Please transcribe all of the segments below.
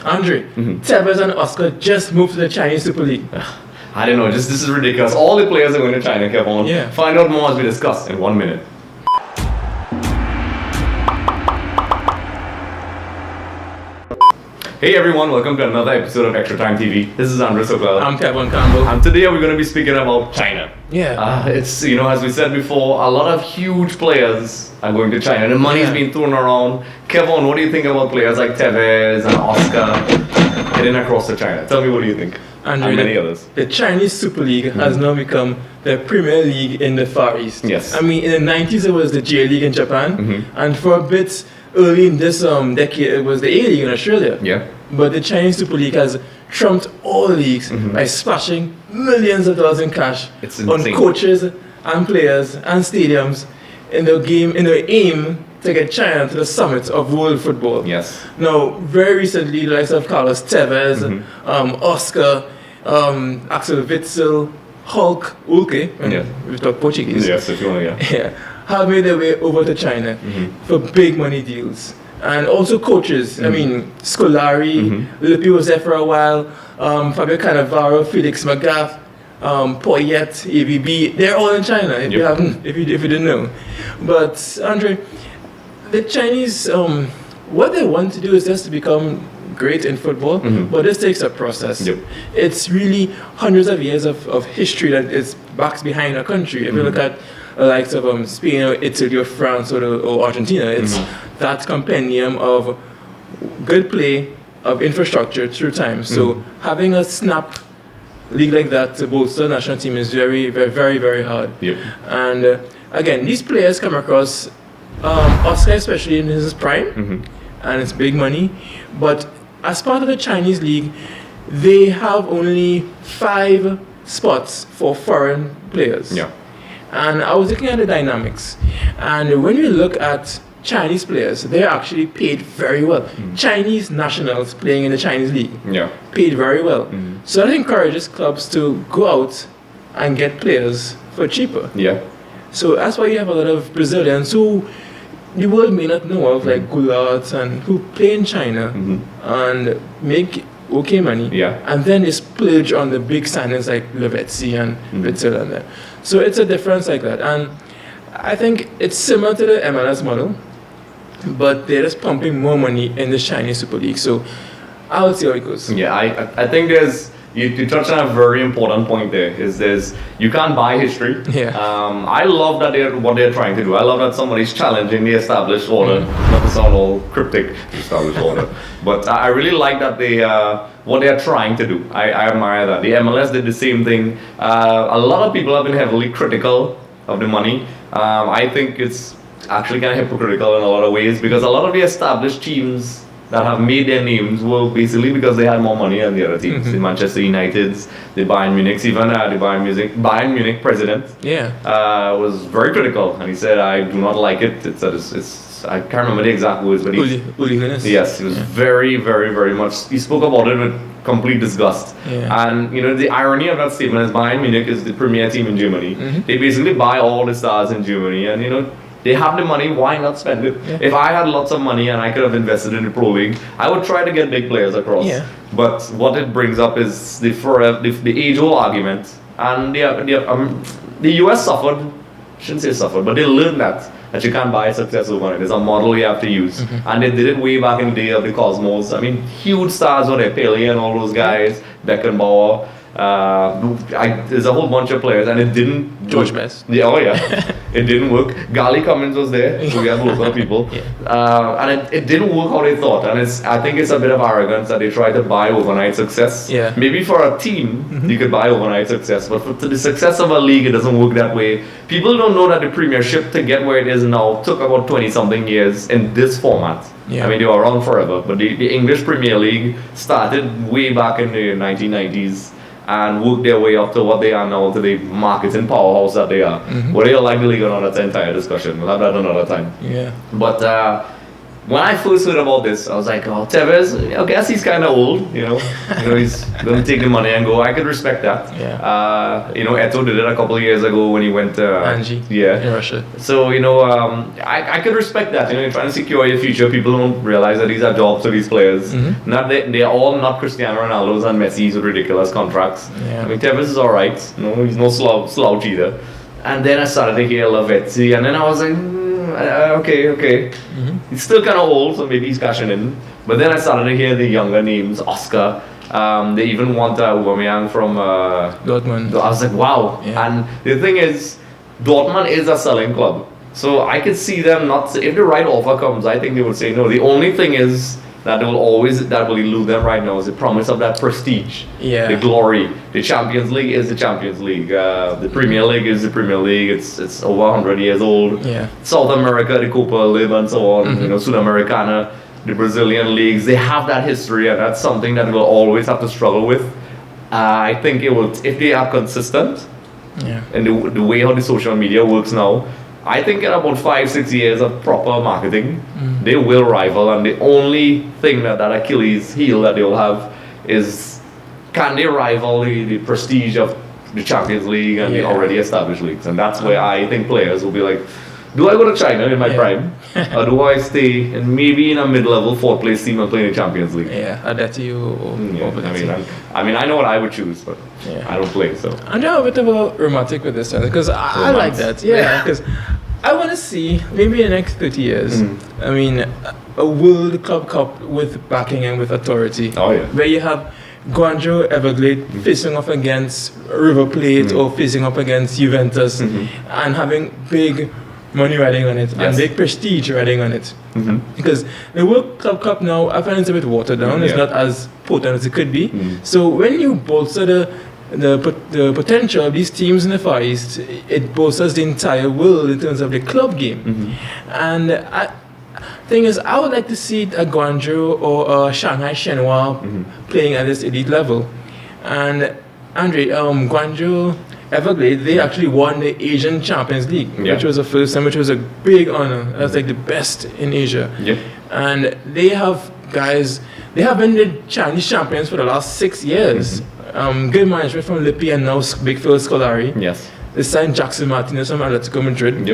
Andre, Tevez and Oscar just moved to the Chinese Super League. I don't know, this is ridiculous. All the players are going to China, Kevin. Yeah. Find out more as we discuss in 1 minute. Hey everyone, welcome to another episode of Extra Time TV. This is Andre Sokal. I'm Kevin Campbell. And today we're going to be speaking about China. Yeah. It's, as we said before, a lot of huge players are going to China. The money's being thrown around. Kevin, what do you think about players like Tevez and Oscar heading across to China? Tell me, what do you think? And many others. The Chinese Super League has now become the Premier League in the Far East. Yes. I mean, in the 90s it was the J League in Japan, and for a bit early in this decade it was the A League in Australia. Yeah. But the Chinese Super League has trumped all leagues by splashing millions of dollars in cash on coaches and players and stadiums in the aim to get China to the summit of world football. Yes. Now, very recently, the likes of Carlos Tevez, Oscar, Axel Witsel, Hulk, Ulke, we talk Portuguese. Yes, if you want, yeah, have made their way over to China for big money deals. And also coaches. I mean, Scolari, Lippi was there for a while, Fabio Cannavaro, Felix Magath, Poyet, AVB, they're all in China if you didn't know. But Andre, the Chinese, what they want to do is just to become great in football, but this takes a process. It's really hundreds of years of history that is backs behind a country. If you look at the likes of Spain or Italy or France or Argentina, it's that compendium of good play, of infrastructure through time. So having a snap league like that to bolster the national team is very, very, very, very hard. And again, these players come across, Oscar especially in his prime, and it's big money, but as part of the Chinese league, they have only 5 spots for foreign players. And I was looking at the dynamics, and when you look at Chinese players, they're actually paid very well. Chinese nationals playing in the Chinese league, paid very well. So that encourages clubs to go out and get players for cheaper. So that's why you have a lot of Brazilians who the world may not know of, like Goulart, and who play in China and make okay money, and then they splurge on the big signings like Lavezzi and Witsel and them. So it's a difference like that, and I think it's similar to the MLS model, but they're just pumping more money in the Chinese Super League. So I'll see how it goes. I think you touched on a very important point there. You can't buy history. I love that what they're trying to do. I love that somebody's challenging the established order. Not to sound all cryptic, established order, but I really like that what they are trying to do. I admire that. The MLS did the same thing. A lot of people have been heavily critical of the money. I think it's actually kind of hypocritical in a lot of ways, because a lot of the established teams that have made their names were basically because they had more money than the other teams. The Manchester Uniteds, the Bayern Munichs, even the Bayern Munich president was very critical, and he said, "I do not like it. It's I can't remember the exact words, but yes, he was very, very, very much. He spoke about it with complete disgust. And the irony of that statement is Bayern Munich is the premier team in Germany. They basically buy all the stars in Germany, and they have the money, why not spend it? If I had lots of money and I could have invested in the Pro League, I would try to get big players across. But what it brings up is the age-old argument. And the US suffered, shouldn't say suffered, but they learned that you can't buy success overnight. There's a model you have to use. And they did it way back in the day of the Cosmos. I mean, huge stars were there, Pele and all those guys, Beckenbauer. There's a whole bunch of players, and it didn't. George Best. It didn't work. Gali Cummins was there, so we have local people, and it didn't work how they thought. And I think it's a bit of arrogance that they try to buy overnight success. Maybe for a team you could buy overnight success, but for the success of a league, it doesn't work that way. People don't know that the Premiership, to get where it is now, took about 20-something years in this format. I mean, they were around forever, but the English Premier League started way back in the 1990s. And work their way up to what they are now, to the marketing powerhouse that they are. Whether you like the league or not, that's an entire discussion. We'll have that another time. But when I first heard about this, I was like, oh, Tevez, I guess he's kind of old, he's going to take the money and go. I could respect that. Yeah. Eto did it a couple of years ago when he went to Angie in Russia. So, I could respect that. You're trying to secure your future. People don't realize that these are jobs to these players. Mm-hmm. They're all not Cristiano Ronaldo's and Messi's with ridiculous contracts. Yeah. I mean, Tevez is all right. He's no slouch either. And then I started to hear Lavezzi, and then I was like, okay. Mm-hmm. He's still kind of old, so maybe he's cashing in. But then I started to hear the younger names, Oscar. They even want Aubameyang from Dortmund. I was like, wow. Yeah. And the thing is, Dortmund is a selling club. So I could see them not, if the right offer comes, I think they would say no. The only thing is that will elude them right now is the promise of that prestige, the glory. The Champions League is the Champions League. The Premier League is the Premier League. It's over 100 years old. Yeah. South America, the Copa Lib and so on. Mm-hmm. Sudamericana, the Brazilian leagues. They have that history, and that's something that we'll always have to struggle with. I think it will, if they are consistent, and the way how the social media works now. I think in about 5-6 years of proper marketing, they will rival, and the only thing that Achilles heel that they will have is, can they rival the prestige of the Champions League and the already established leagues? And that's where I think players will be like, do I go to China in my prime, or do I stay in maybe in a mid-level 4th place team and play in the Champions League? That's you. I mean, I know what I would choose, but I don't play, so. I'm a bit of a romantic with this one, because I like that. Yeah, because I want to see, maybe in the next 30 years, I mean, a World Club Cup with backing and with authority. Oh, yeah. Where you have Guangzhou, Everglade facing off against River Plate or facing up against Juventus and having big money riding on it and big prestige riding on it. Because the World Club Cup now, I find it's a bit watered down. It's not as potent as it could be. So when you bolster the potential of these teams in the Far East, it bolsters the entire world in terms of the club game. And thing is, I would like to see a Guangzhou or a Shanghai Shenhua playing at this elite level. And Andre, Guangzhou Everglade, they actually won the Asian Champions League, which was the first time, which was a big honor. That's like the best in Asia. And they have guys, they have been the Chinese champions for the last 6 years. Good management from Lippi and now Big Phil Scolari. They signed Jackson Martinez from Atletico Madrid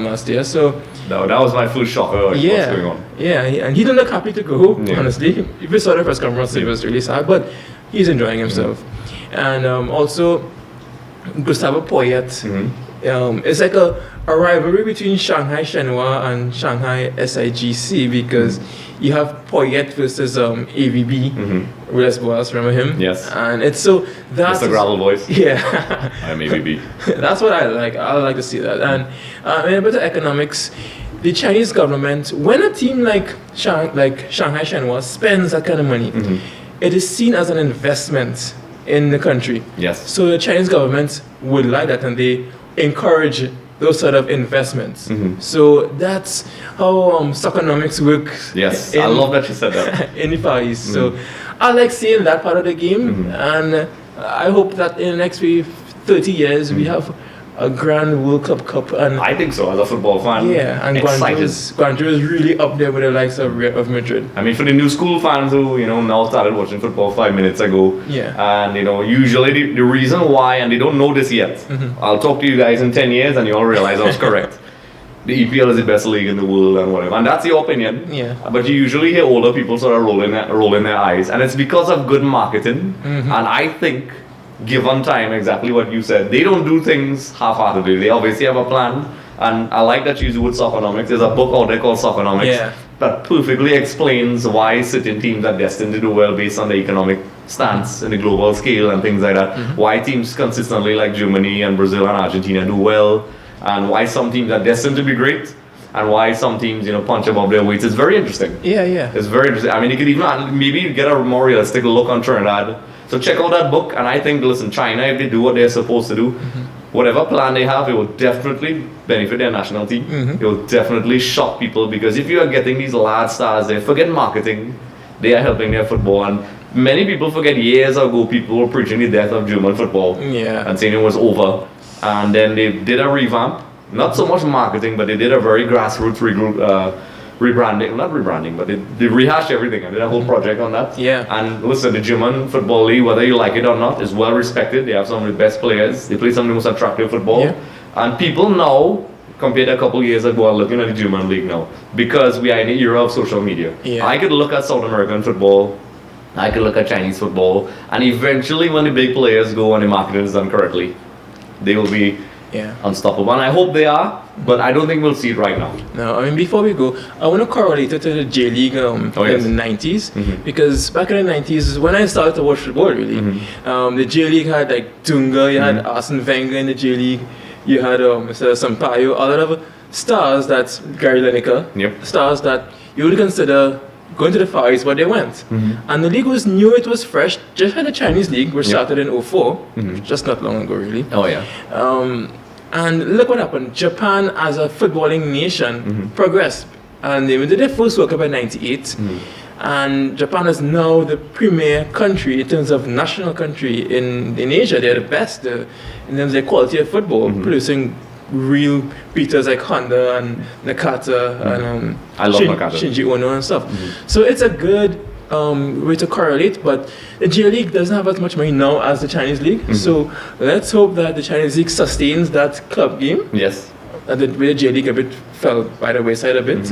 last year. So that was my first shocker. What's going on? And he didn't look happy to go. Honestly, if you saw the press conference, it was really sad, but he's enjoying himself. And also Gustavo Poyet. It's like a rivalry between Shanghai Shenhua and Shanghai SIGC, because you have Poyet versus AVB. Willis Boas, remember him? And it's so that's the gravel voice. I'm AVB. That's what I like. I like to see that. And in a bit of economics, the Chinese government, when a team like Shanghai Shenhua spends that kind of money, it is seen as an investment in the country. So the Chinese government would like that, and they encourage those sort of investments. So that's how stockonomics work. I love that you said that. In the Far East. So I like seeing that part of the game, and I hope that in the next 30 years we have a grand World Cup, and I think so as a football fan. And Guangzhou is really up there with the likes of Madrid. I mean, for the new school fans who now started watching football 5 minutes ago, and usually the reason why, and they don't know this yet, I'll talk to you guys in 10 years and you'll realize I was correct. The EPL is the best league in the world and whatever, and that's your opinion. But you usually hear older people sort of rolling their eyes, and it's because of good marketing. And I think, given time, exactly what you said, they don't do things half-heartedly. They obviously have a plan, and I like that you use the word Soccernomics. There's a book out there called Soccernomics that perfectly explains why certain teams are destined to do well based on the economic stance in the global scale and things like that. Why teams consistently like Germany and Brazil and Argentina do well, and why some teams are destined to be great, and why some teams punch above their weights. It's very interesting. It's very interesting. I mean, you could even maybe get a more realistic look on Trinidad. So check out that book, and I think, listen, China, if they do what they're supposed to do, whatever plan they have, it will definitely benefit their national team. It will definitely shock people, because if you are getting these large stars there, forget marketing, they are helping their football. And many people forget years ago people were preaching the death of German football and saying it was over. And then they did a revamp, not so much marketing, but they did a very grassroots rebranding, not rebranding, but they rehashed everything and did a whole project on that. Yeah. And listen, the German football league, whether you like it or not, is well respected. They have some of the best players. They play some of the most attractive football. Yeah. And people now, compared to a couple of years ago, are looking at the German league now because we are in the era of social media. Yeah. I could look at South American football, I could look at Chinese football, and eventually when the big players go and the marketing is done correctly, they will be unstoppable. And I hope they are, but I don't think we'll see it right now. No, I mean, before we go, I want to correlate it to the J League in the 90s, because back in the 90s, when I started to watch football, really, the J League had like Dunga, you had Arsene Wenger in the J League, you had Mr. Sampaio, a lot of stars that, Gary Lineker, stars that you would consider going to the Far East, but they went. And the league was new, it was fresh, just had the Chinese league, which started in 04, just not long ago, really. Oh, yeah. And look what happened. Japan, as a footballing nation, progressed. And they did their first World Cup in 98. And Japan is now the premier country in terms of national country in Asia. They're the best in terms of their quality of football, producing real beaters like Honda and Nakata and I love Nakata. Shinji Ono and stuff. So it's a good way to correlate, but the J League doesn't have as much money now as the Chinese League. So let's hope that the Chinese League sustains that club game. Yes. And the J League a bit fell by the wayside a bit,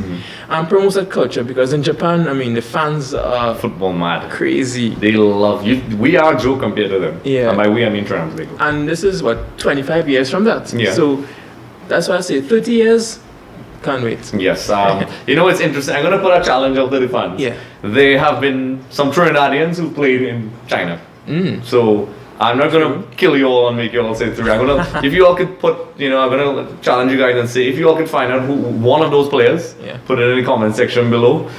and promotes that culture, because in Japan, I mean, the fans are football mad, crazy. They love you. We are Joe compared to them. Yeah. And by we I mean Trans. And this is what 25 years from that. Yeah. So that's why I say 30 years. Can't wait. Yes. You know, it's interesting. I'm gonna put a challenge out to the fans. Yeah. There have been some Trinidadians who played in China. So I'm not gonna kill you all and make you all say 3. I'm gonna, if you all could put, I'm gonna challenge you guys and say, if you all could find out who one of those players, put it in the comment section below.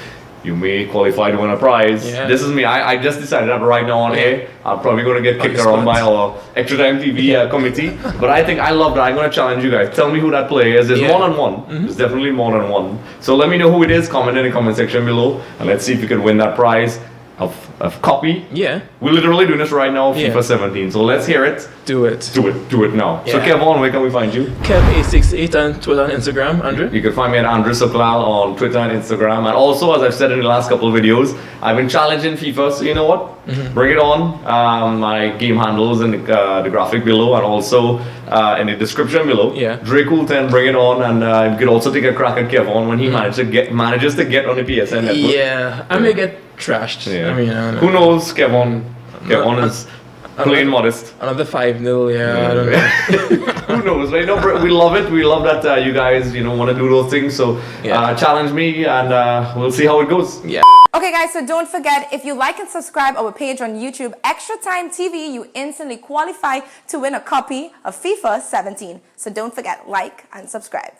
You may qualify to win a prize. Yeah. This is me. I just decided that right now on air. I'm probably going to get kicked around by our Extra Time TV committee. But I love that. I'm going to challenge you guys. Tell me who that player is. There's more than one. There's definitely more than one. So let me know who it is. Comment in the comment section below. And let's see if you can win that prize of copy. Yeah. We're literally doing this right now, FIFA 17. So let's hear it. Do it. Do it now. Yeah. So Kevon, where can we find you? Kev868 on Twitter and Instagram, Andre. You can find me at Andre Soklal on Twitter and Instagram. And also, as I've said in the last couple of videos, I've been challenging FIFA, so you know what? Bring it on. My game handles in the graphic below, and also in the description below. Yeah. Drake10, bring it on, and you could also take a crack at Kevon when he manages to get on the PSN network. Yeah, I may get trashed. Yeah. I mean, I don't know. Who knows, Kevon? Kevon is plain modest. Another 5-0, I don't know. Who knows, right? No, we love it. We love that you guys, want to do those things. So challenge me, and we'll see how it goes. Yeah. Okay, guys, so don't forget, if you like and subscribe our page on YouTube, Extra Time TV, you instantly qualify to win a copy of FIFA 17. So don't forget, like and subscribe.